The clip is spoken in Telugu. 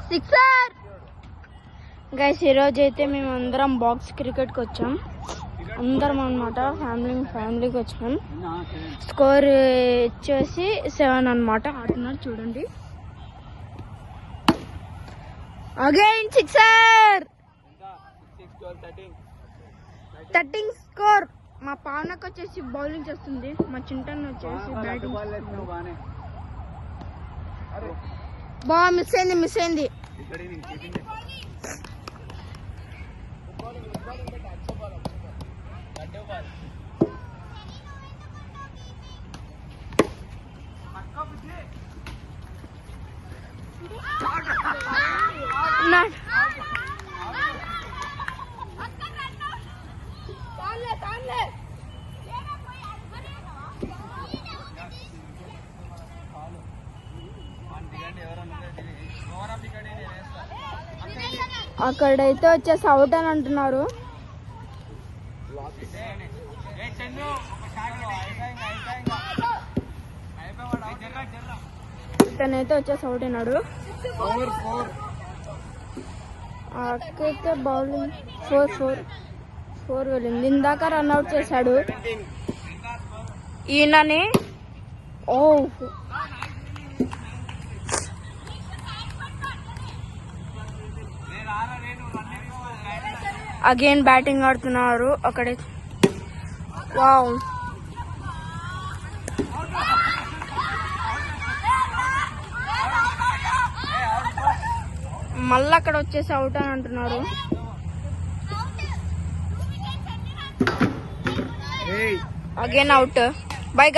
సిక్సర్. గైస్ ఈరోజు అయితే మేము అందరం బాక్స్ క్రికెట్కి వచ్చాం, అందరం అనమాట, ఫ్యామిలీకి వచ్చాం. స్కోర్ వచ్చేసి 7 అనమాట. ఆడుతున్నారు చూడండి. Again sixer. 13 స్కోర్. మా పావనకు వచ్చేసి బౌలింగ్ చేస్తుంది, మా చింటన్ వచ్చేసి బ్యాటింగ్. బాగా మిస్ అయింది. అక్కడైతే వచ్చేసి అవుట్ అని అంటున్నారు. ఇతనైతే వచ్చేసి అవుట్ అయినాడు. అక్కడైతే బౌలింగ్ 4 వెళ్ళింది. ఇందాక రన్అట్ చేశాడు ఈయనని. అగైన్ బ్యాటింగ్ ఆడుతున్నారు అక్కడే. వావ్, మళ్ళీ అక్కడ వచ్చేసి అవుట్ అని అంటున్నారు. Again out. బై.